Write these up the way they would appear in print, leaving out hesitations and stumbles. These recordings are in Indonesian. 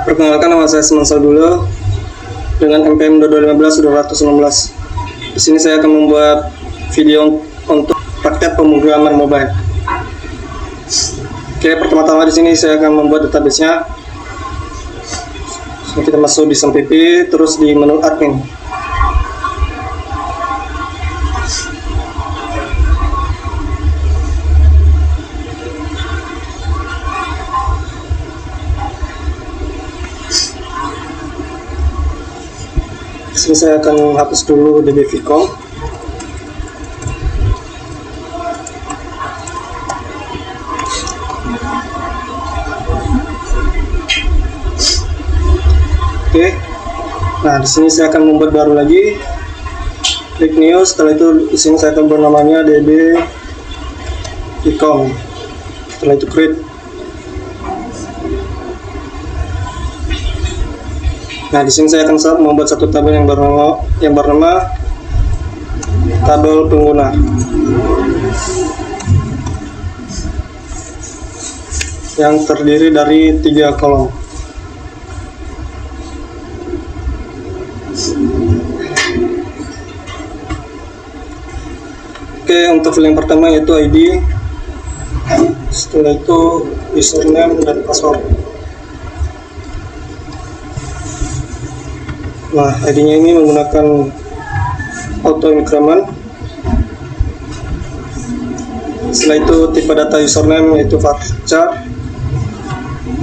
Perkenalkan, nama saya Semensal Dulu dengan NPM 2215-216. Di sini saya akan membuat video untuk praktek pemrograman mobile. Oke, pertama-tama di sini saya akan membuat database-nya. Kita masuk di SMPP, terus di menu admin. Di sini saya akan hapus dulu DB Vcom. Oke, nah di sini saya akan membuat baru lagi, klik new. Setelah itu di sini saya akan bernamanya DB Vcom. Setelah itu create. Nah di sini saya akan membuat satu tabel yang bernama tabel pengguna, yang terdiri dari 3 kolom. Oke, untuk file yang pertama yaitu ID, setelah itu username dan password. Nah, ID-nya ini menggunakan auto increment. Setelah itu tipe data username yaitu varchar.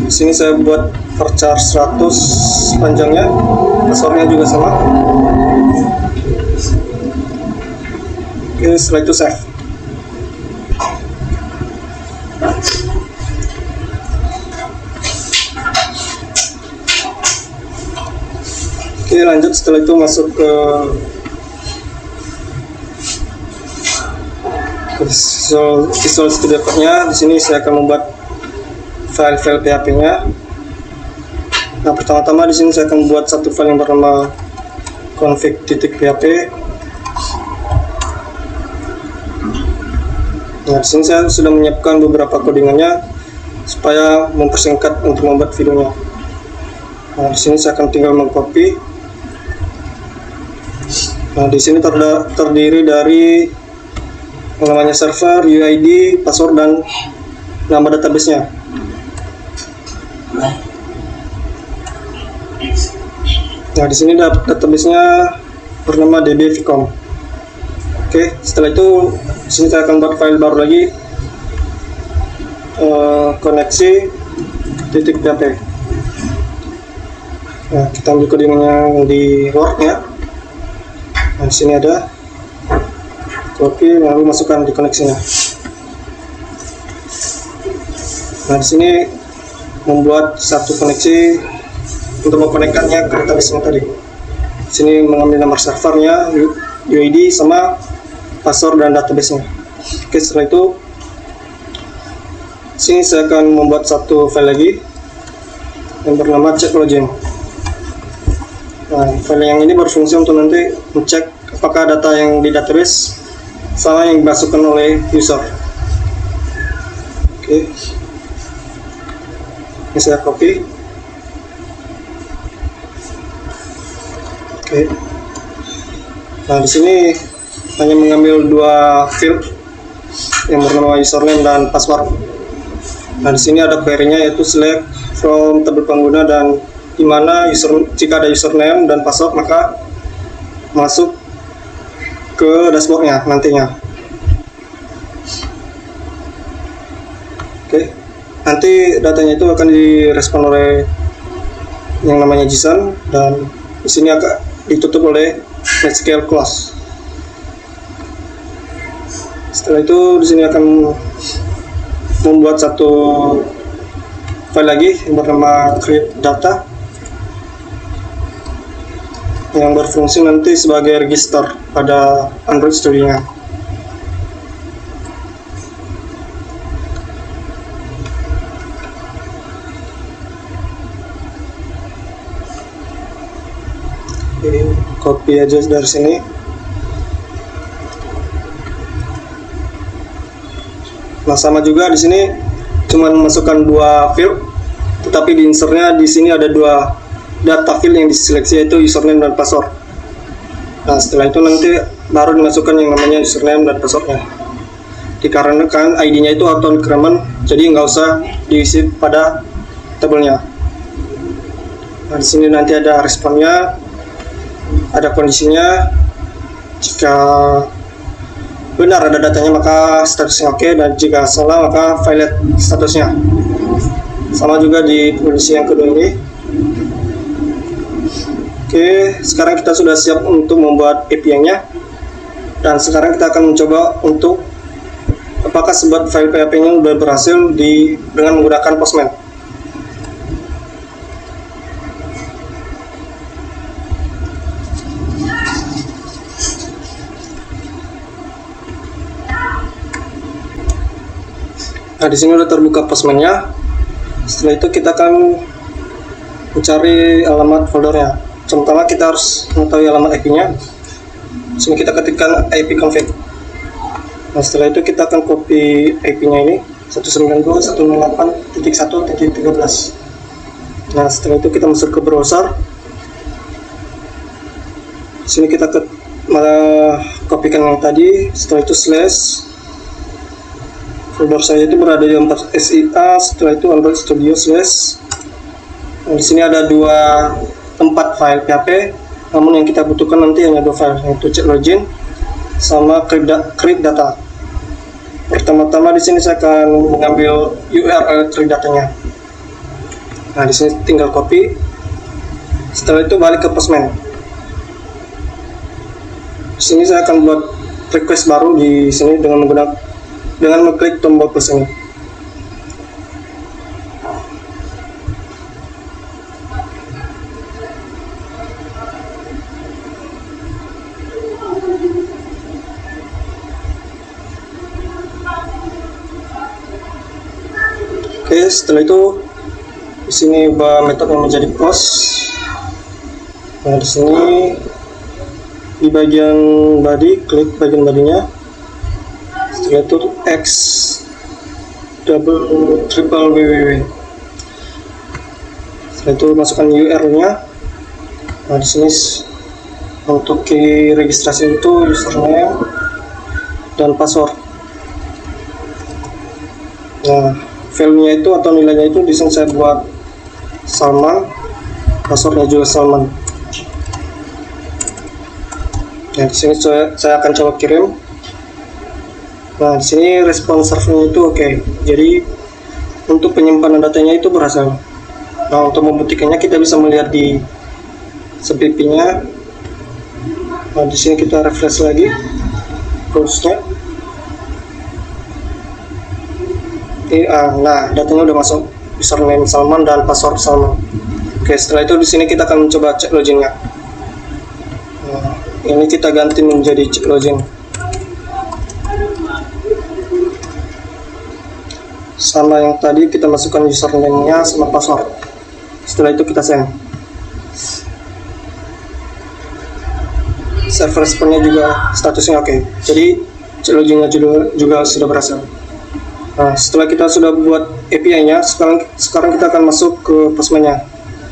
Di sini saya buat varchar 100 panjangnya, passwordnya juga sama. Oke, setelah itu save. Oke, lanjut. Setelah itu masuk ke Visual Studio Code-nya. Di sini saya akan membuat file-file PHP-nya. Nah, pertama-tama di sini saya akan membuat satu file yang bernama config.php. Nah, di sini saya sudah menyiapkan beberapa codingannya supaya mempersingkat untuk membuat videonya. Nah, di sini saya akan tinggal mengcopy. Nah, di sini terdiri dari yang namanya server, UID, password, dan nama database-nya. Nah, di sini database-nya bernama DB Vcom. Oke, setelah itu di sini saya akan buat file baru lagi, koneksi.php. Nah, kita ambil codingnya yang di Word ya. Nah, di sini ada, copy lalu masukkan di koneksinya. Nah, di sini membuat satu koneksi untuk mengkonekkannya ke database-nya tadi. Di sini mengambil nomor servernya, UID sama password dan database-nya. Oke, setelah itu sini saya akan membuat satu file lagi yang bernama check login. Nah, file yang ini berfungsi untuk nanti mengecek apakah data yang di database sama yang dimasukkan oleh user. Oke, ini saya copy. Oke, nah di sini hanya mengambil 2 field yang bernama username dan password. Nah, di sini ada query-nya yaitu select from tabel pengguna, dan di mana jika ada username dan password maka masuk ke dashboardnya nantinya. Oke, nanti datanya itu akan direspon oleh yang namanya JSON, dan di sini akan ditutup oleh MySQL clause. Setelah itu di sini akan membuat satu file lagi yang bernama create data, yang berfungsi nanti sebagai register pada Android Studio-nya. Oke, copy aja dari sini. Nah, sama juga di sini cuma masukkan 2 field tetapi di insertnya di sini ada dua data field yang diseleksi, yaitu username dan password. Nah, setelah itu nanti baru dimasukkan yang namanya username dan passwordnya. Dikarenakan ID-nya itu auto increment, jadi nggak usah diisi pada tabelnya. Nah, di sini nanti ada responnya, ada kondisinya. Jika benar ada datanya maka statusnya oke, dan jika salah maka valid statusnya. Sama juga di kondisi yang kedua ini. Oke, sekarang kita sudah siap untuk membuat API-nya, dan sekarang kita akan mencoba untuk apakah sebuah file PHP-nya sudah berhasil dengan menggunakan Postman. Nah, di sini udah terbuka Postman-nya. Setelah itu kita akan mencari alamat foldernya. Pertama kita harus mengetahui alamat IP-nya. Di sini kita ketikkan IP config. Nah, setelah itu kita akan copy IP-nya ini 192.168.1.13. Nah, setelah itu kita masuk ke browser. Di sini kita kopikan yang tadi. Setelah itu slash. Folder saya itu berada di 4 SIA, setelah itu Android Studio slash. Nah, di sini ada tempat file PHP, namun yang kita butuhkan nanti hanya dua file, yaitu check login sama create data. Pertama-tama di sini saya akan mengambil URL create datanya. Nah, di sini tinggal copy. Setelah itu balik ke Postman. Di sini saya akan buat request baru di sini dengan mengklik tombol plus ini. Oke, setelah itu di sini ubah metode menjadi post. Nah, di sini di bagian body, klik bagian bodinya. Setelah itu X triple www. Setelah itu masukkan URL-nya. Nah, di sini untuk key registrasi itu username dan password. Nah, value-nya itu atau nilainya itu di sini saya buat Salman, passwordnya juga Salman. Nah, di sini saya akan coba kirim. Nah, di sini respon servernya itu oke. Jadi untuk penyimpanan datanya itu berhasil. Nah, untuk membuktikannya kita bisa melihat di SPP-nya. Nah, di sini kita refresh lagi browse-nya. Nah, datanya udah masuk, username Salman dan password Salman. Oke, setelah itu di sini kita akan mencoba cek login-nya. Nah, ini kita ganti menjadi cek login. Sama yang tadi kita masukkan username-nya sama password. Setelah itu kita send. Server responnya juga statusnya oke. Jadi cek loginnya juga sudah berhasil. Nah, setelah kita sudah buat API-nya, sekarang kita akan masuk ke Postman-nya,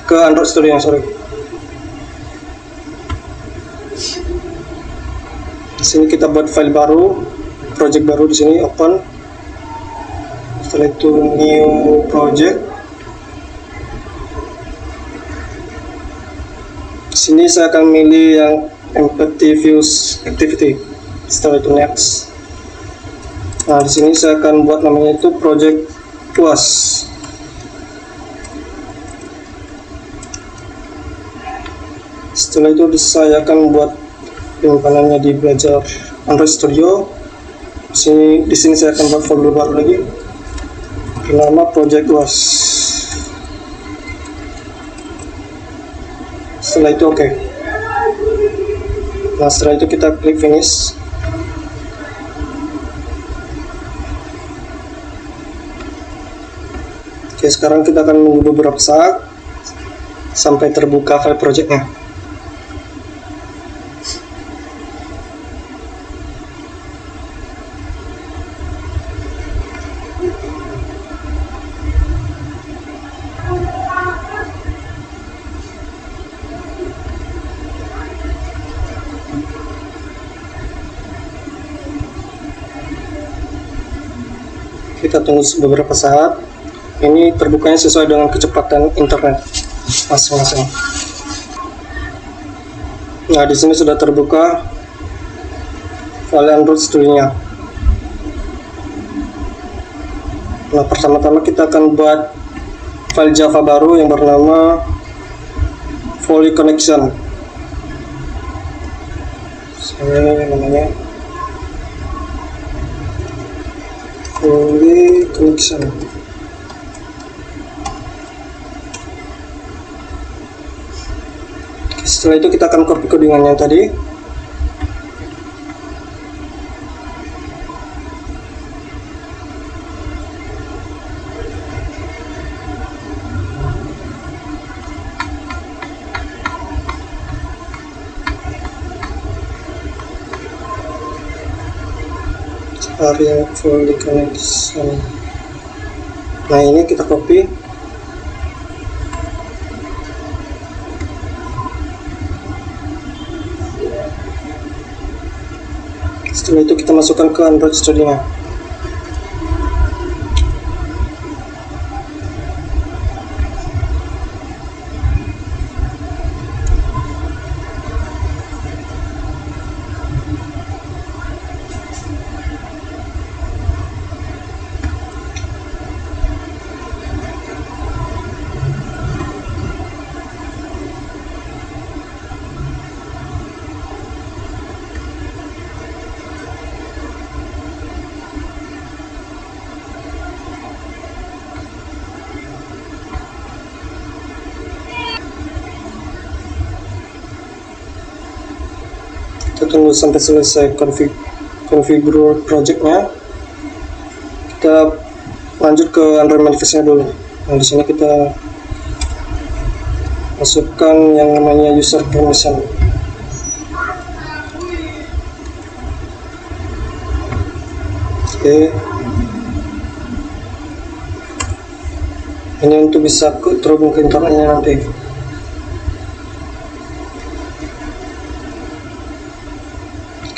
ke Android Studio yang sorry. Di sini kita buat file baru, project baru. Di sini open. Setelah itu new project. Di sini saya akan milih yang empty views activity. Setelah itu next. Nah, di sini saya akan buat namanya itu project UAS. Setelah itu saya akan buat penyimpanannya di belajar Android Studio. Di sini saya akan buat folder baru lagi. Nama project UAS. Setelah itu oke. Nah, setelah itu kita klik finish. Oke, sekarang kita akan menunggu beberapa saat sampai terbuka file projectnya. Kita tunggu beberapa saat. Ini terbukanya sesuai dengan kecepatan internet masing-masing. Nah, di sini sudah terbuka file Android Studio-nya. Nah, pertama-tama kita akan buat file Java baru yang bernama Fully Connection. Ini namanya Fully Connection. Setelah itu kita akan copy codingannya tadi. Area Fully Connection. Nah, ini kita copy. Setelah itu kita masukkan ke Android Studio-nya. Kita tunggu sampai selesai configure projectnya. Kita lanjut ke Android manifestnya dulu. Nah, di sini kita masukkan yang namanya user permission. Oke. Ini untuk bisa terhubung ke internetnya nanti.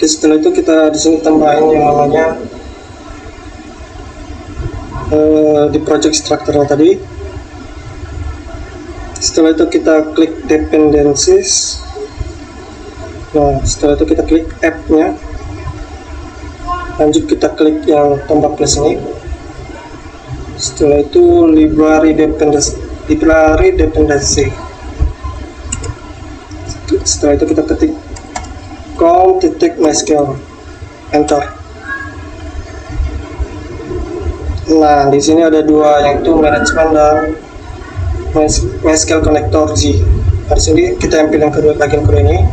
Oke, setelah itu kita di sini tambahin yang namanya di project structure tadi. Setelah itu kita klik dependencies. Nah, setelah itu kita klik app-nya. Lanjut kita klik yang tombol plus ini. Setelah itu library dependency. Setelah itu kita ketik com.mysql, enter. Nah, di sini ada dua, yaitu management dan MySQL connector G. Nah, di sini kita yang pilih yang kedua, bagian kedua ini.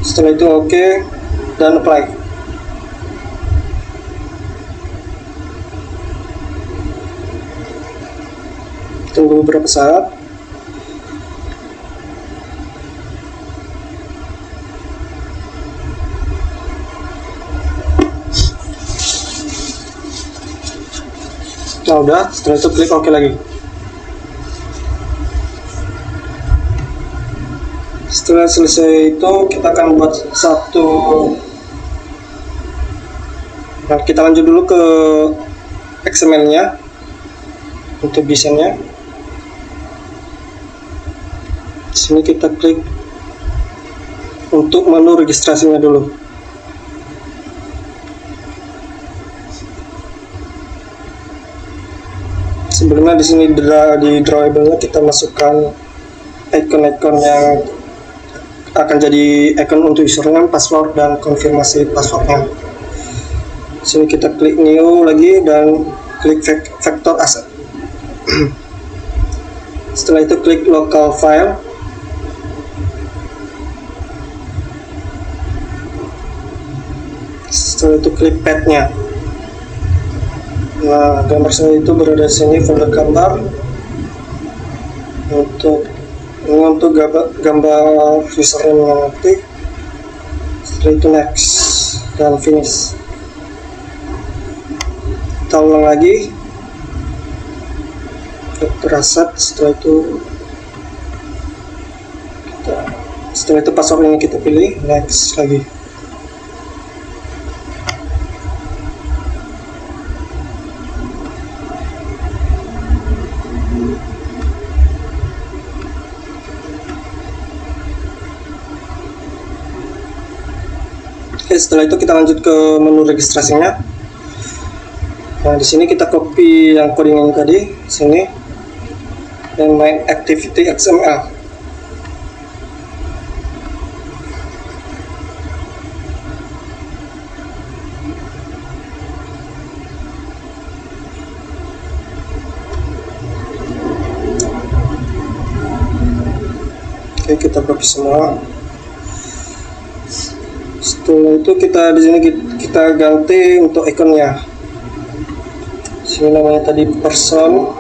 Setelah itu OK dan apply. Tunggu beberapa saat. Nah, udah, setelah itu klik OK lagi. Setelah selesai itu kita akan buat satu. Nah, kita lanjut dulu ke XML-nya untuk desainnya. Di sini kita klik untuk menu registrasinya dulu. Sebelumnya di sini di drawable-nya kita masukkan icon-icon yang akan jadi icon untuk username, password, dan konfirmasi passwordnya. Di sini kita klik new lagi dan klik vector asset. Setelah itu klik local file. Setelah itu klik path-nya. Nah, gambar saya itu berada di sini, folder gambar. Untuk gambar username yang aktif. Setelah itu next dan finish. Kita ulang lagi. Terasat. Setelah itu password ini kita pilih, next lagi. Oke, setelah itu kita lanjut ke menu registrasinya. Nah, di sini kita copy yang codingan tadi, sini, dan main activity XML. Oke, kita copy semua. Setelah itu kita di sini kita ganti untuk ikonnya. Sini namanya tadi person.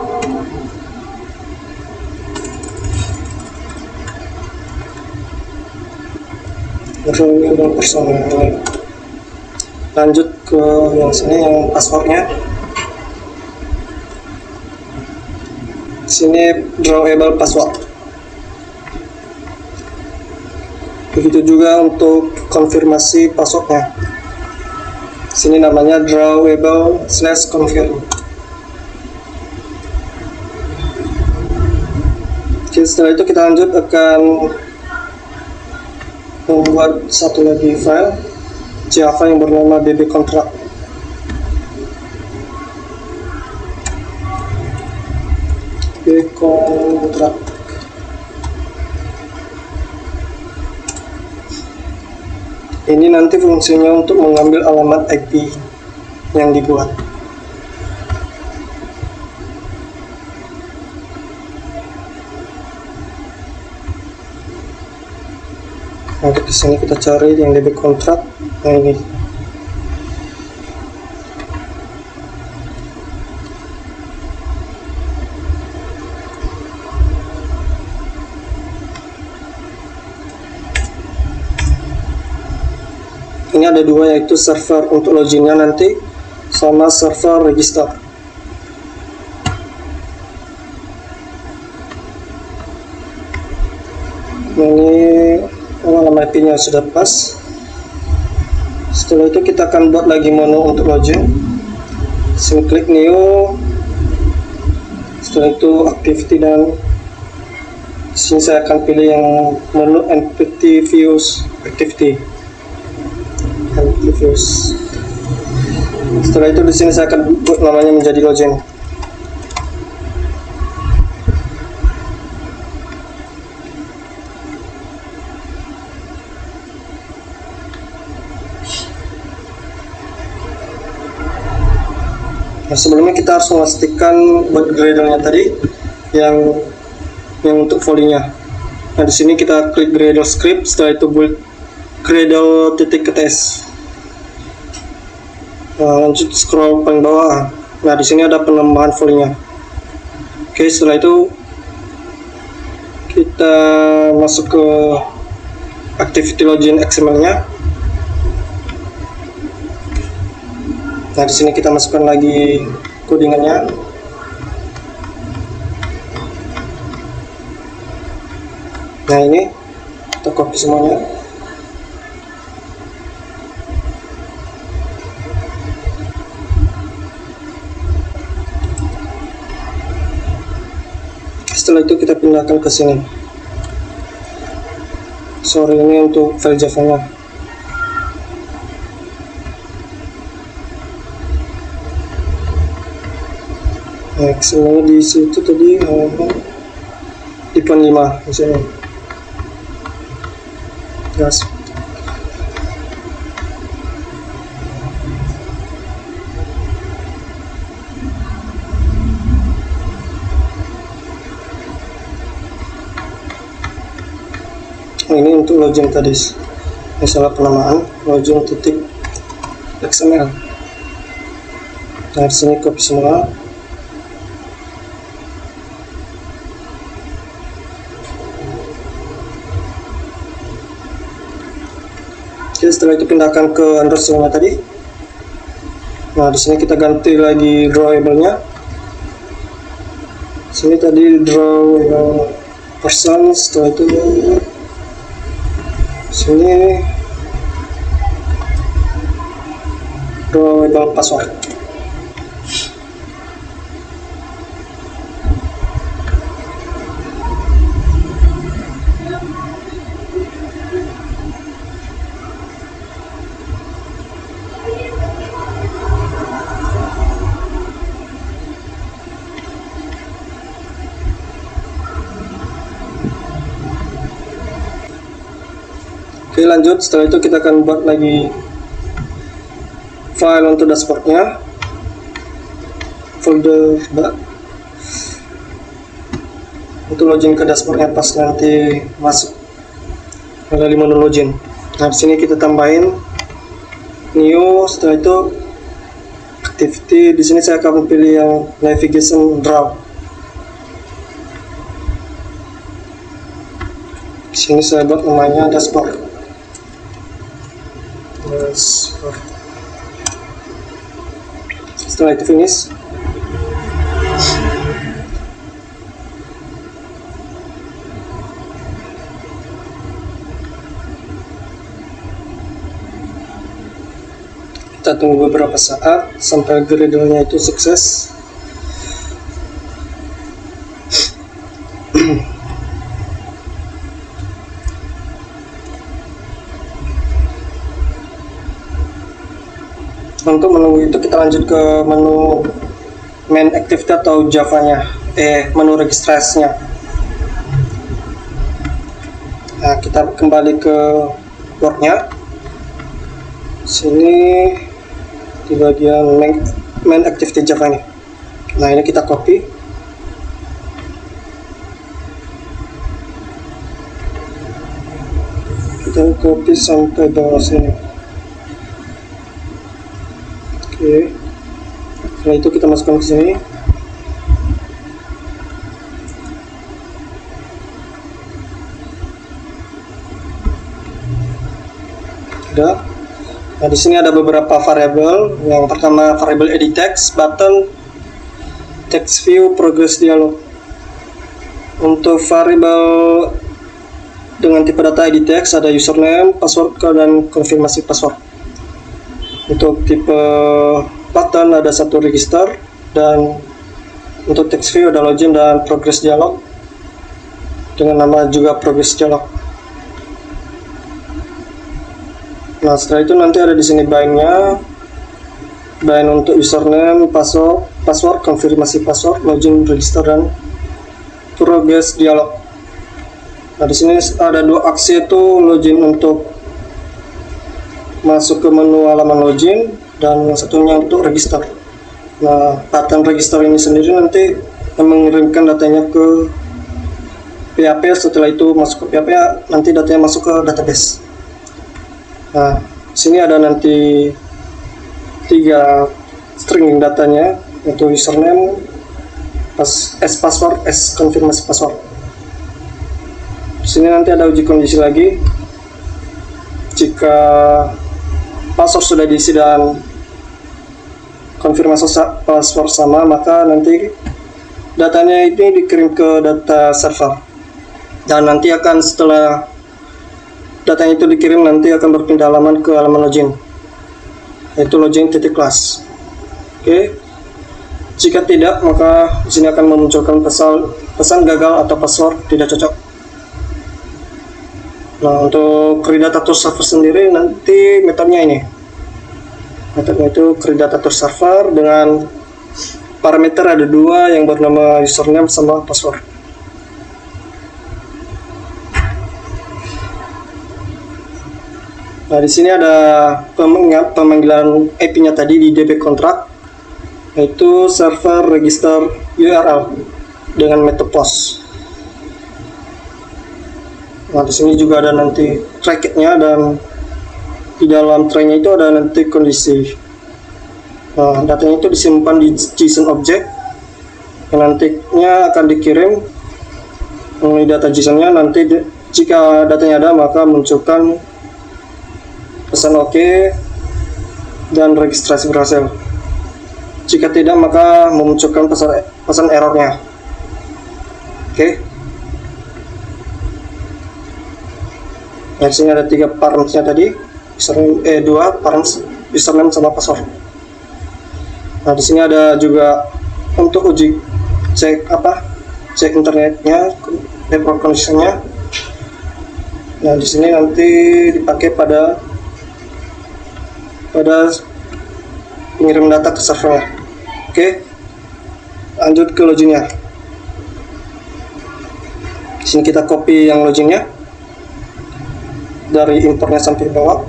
Person. Lanjut ke yang sini, yang passwordnya. Sini drawable password. Begitu juga untuk konfirmasi passwordnya. Sini namanya drawable/confirm. Oke, setelah itu kita lanjut akan membuat satu lagi file Java yang bernama bb-contract. bb-contract. Ini nanti fungsinya untuk mengambil alamat IP yang dibuat. Nanti di sini kita cari yang bb-contract. Nah, ini. Ini ada dua, yaitu server untuk loginnya nanti sama server register. Ini alamat IP-nya sudah pas. Setelah itu kita akan buat lagi menu untuk login. Sini klik new. Setelah itu activity, dan di sini saya akan pilih yang menu entity views activity. Setelah itu di sini saya akan buat namanya menjadi login. Nah, sebelumnya kita harus memastikan buat Gradle-nya tadi yang untuk volley-nya. Nah, di sini kita klik Gradle script, setelah itu build Gradle.ts. Nah, lanjut scroll paling bawah. Nah, di sini ada penambahan volley-nya. Oke, setelah itu kita masuk ke activity login XML-nya. Nah, di sini kita masukkan lagi codingannya. Nah, ini kita copy semuanya. Setelah itu kita pindahkan ke sini. Sorry, ini untuk file Java-nya. Nah, semuanya di situ tadi di pon 5 di sini. Gas. Ini untuk login tadi, misalnya penamaan login titik XML. Nah, di sini copy semua. Oke, setelah itu pindahkan ke underscore-nya tadi. Nah, di sini kita ganti lagi drawable-nya. Sini tadi drawable person, setelah itu sini drawable password. Oke, lanjut. Setelah itu kita akan buat lagi file untuk dashboardnya, folder untuk login ke dashboardnya pas nanti masuk melalui menu login. Nah, di sini kita tambahin new. Setelah itu activity, di sini saya akan pilih yang navigation draw. Di sini saya buat namanya dashboard. Setelah itu finish. Kita tunggu beberapa saat sampai Gradle-nya itu sukses. Untuk menunggu itu kita lanjut ke menu main activity atau Java-nya, menu registrasinya. Nah, kita kembali ke Word-nya. Sini di bagian main activity Java ini. Nah, ini kita copy. Kita copy sampai bawah sini. Oke, setelah itu kita masukkan ke sini. Sudah. Nah, di sini ada beberapa variabel. Yang pertama variabel edit text, button, text view, progress dialog. Untuk variabel dengan tipe data edit text ada username, password, dan konfirmasi password. Untuk tipe button ada satu register, dan untuk text view ada login dan progress dialog dengan nama juga progress dialog. Nah, setelah itu nanti ada di sini bind-nya, bind untuk username, password, konfirmasi password, login, register, dan progress dialog. Nah, di sini ada dua aksi, itu login untuk masuk ke menu halaman login, dan yang satunya untuk register. Nah, button register ini sendiri nanti mengirimkan datanya ke PHP. Setelah itu masuk ke PHP, nanti datanya masuk ke database. Nah, sini ada nanti 3 string datanya, yaitu username, password, konfirmasi password. Di sini nanti ada uji kondisi lagi. Jika password sudah diisi dan konfirmasi password sama, maka nanti datanya ini dikirim ke data server, dan nanti akan setelah datanya itu dikirim nanti akan berpindah halaman ke halaman login, yaitu login.class. Oke. Jika tidak, maka di sini akan memunculkan pesan gagal atau password tidak cocok. Nah, untuk create data to server sendiri nanti metodenya ini. Metodenya itu create data to server dengan parameter ada 2 yang bernama username sama password. Nah, di sini ada pemanggilan IP-nya tadi di DB contract, yaitu server register URL dengan metode post. Nah, di sini juga ada nanti tracknya, dan di dalam tracknya itu ada nanti kondisi. Nah, datanya itu disimpan di JSON object yang nantinya akan dikirim melalui data JSON-nya. Nanti jika datanya ada, maka munculkan pesan OK dan registrasi berhasil. Jika tidak, maka memunculkan pesan errornya. Oke. Nah, di sini ada 3 params-nya tadi, username, 2 params, username sama password. Nah, di sini ada juga untuk uji cek internetnya, network connection-nya. Nah, di sini nanti dipakai pada pengirim data ke servernya. Oke, lanjut ke loginnya. Di sini kita copy yang loginnya dari impornya sampai bawah.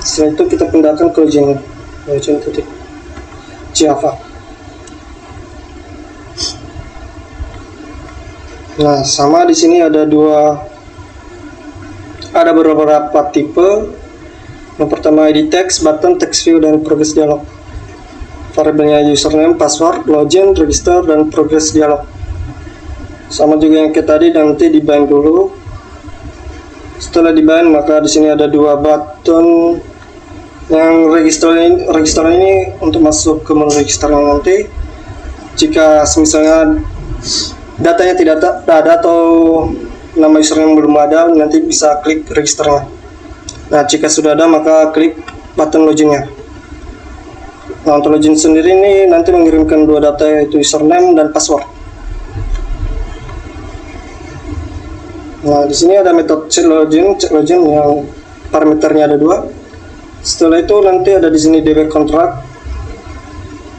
Setelah itu kita pindahkan ke login titik Java. Nah, sama di sini ada beberapa tipe. Yang pertama ID text, button, text view, dan progress dialog. Variabelnya username, password, login, register, dan progress dialog. Sama juga yang kayak tadi, nanti di bind dulu. Setelah di bind, maka di sini ada dua button. Yang register ini untuk masuk ke menu registernya nanti. Jika misalnya datanya tidak ada atau nama username belum ada, nanti bisa klik registernya. Nah, jika sudah ada, maka klik button loginnya. Nah, untuk login sendiri ini nanti mengirimkan dua data, yaitu username dan password. Nah, di sini ada metode check login yang parameternya ada dua. Setelah itu nanti ada di sini db contract.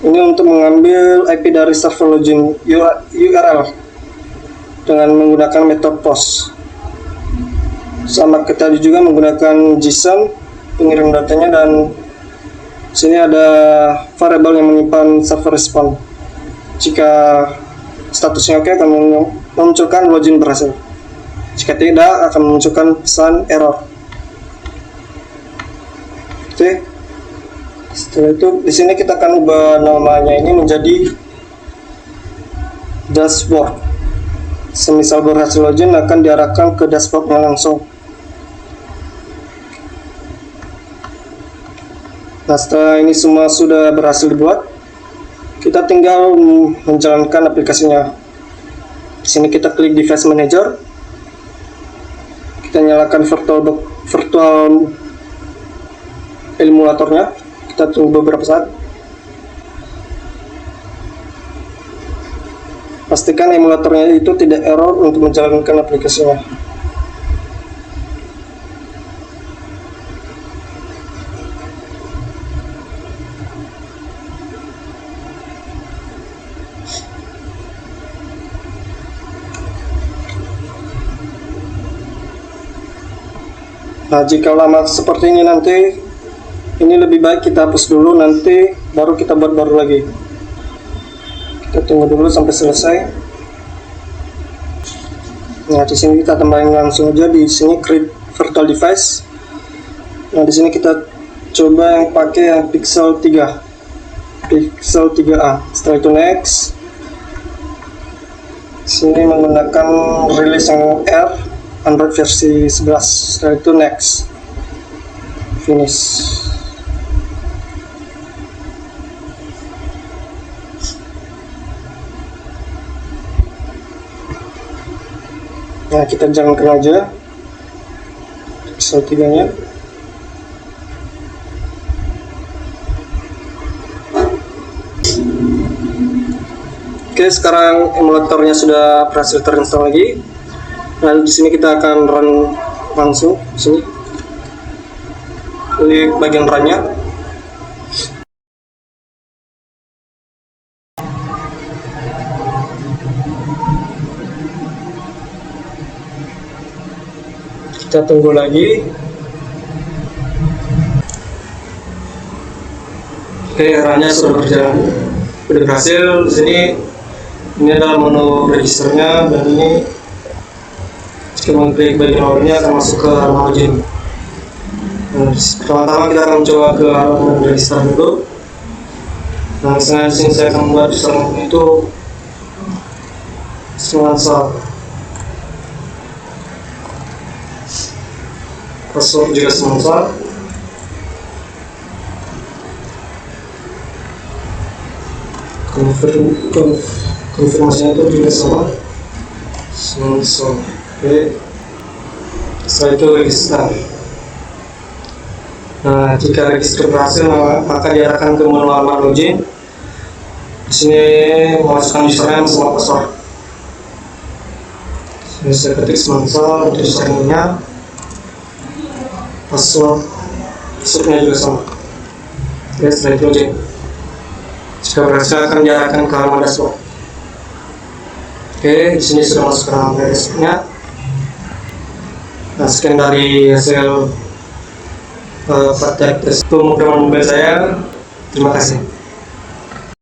Ini untuk mengambil IP dari server login URL dengan menggunakan metode post. Sama kita juga menggunakan JSON pengirim datanya, dan sini ada variabel yang menyimpan server respon. Jika statusnya oke, akan memunculkan login berhasil. Jika tidak, akan memunculkan pesan error. Oke. Setelah itu di sini kita akan ubah namanya ini menjadi dashboard. Semisal berhasil login, akan diarahkan ke dashboardnya langsung. Nah, setelah ini semua sudah berhasil dibuat, kita tinggal menjalankan aplikasinya. Di sini kita klik device manager, kita nyalakan virtual emulatornya, kita tunggu beberapa saat. Pastikan emulatornya itu tidak error untuk menjalankan aplikasinya. Nah, jika lama seperti ini nanti, ini lebih baik kita hapus dulu, nanti baru kita buat baru lagi. Kita tunggu dulu sampai selesai. Nah, di sini kita tambahin langsung aja di sini create virtual device. Nah, di sini kita coba yang pakai yang pixel 3A. Setelah itu next. Sini menggunakan release yang R, Android versi 11. Setelah itu next, finish. Nah, kita jalankan aja pixel 3 nya. Oke, sekarang emulatornya sudah berhasil terinstall lagi. Lalu di sini kita akan run langsung. Sini klik bagian runnya. Kita tunggu lagi. Oke, runnya sudah berjalan, sudah berhasil. Di sini ini adalah menu registernya, dan ini jika mengklik bagian awalnya akan masuk ke halaman login. Pertama-tama kita akan mencoba ke halaman register dulu. Nah, misalnya di sini saya akan membuat username itu Semansal, password juga Semansal. Konfirmasinya itu juga sama Semansal. Oke, setelah itu register. Nah, jika register berhasil, maka diarahkan ke menu halaman login. Di sini memasukkan username sama password. Sini saya ketik Semansal untuk username-nya, passwordnya juga sama. Oke, setelah itu login. Jika berhasil, akan diarahkan ke halaman dashboard. Oke, di sini sudah masuk ke halaman dashboardnya. Nah, sekian dari hasil praktek tes pemrograman mobil saya. Terima kasih.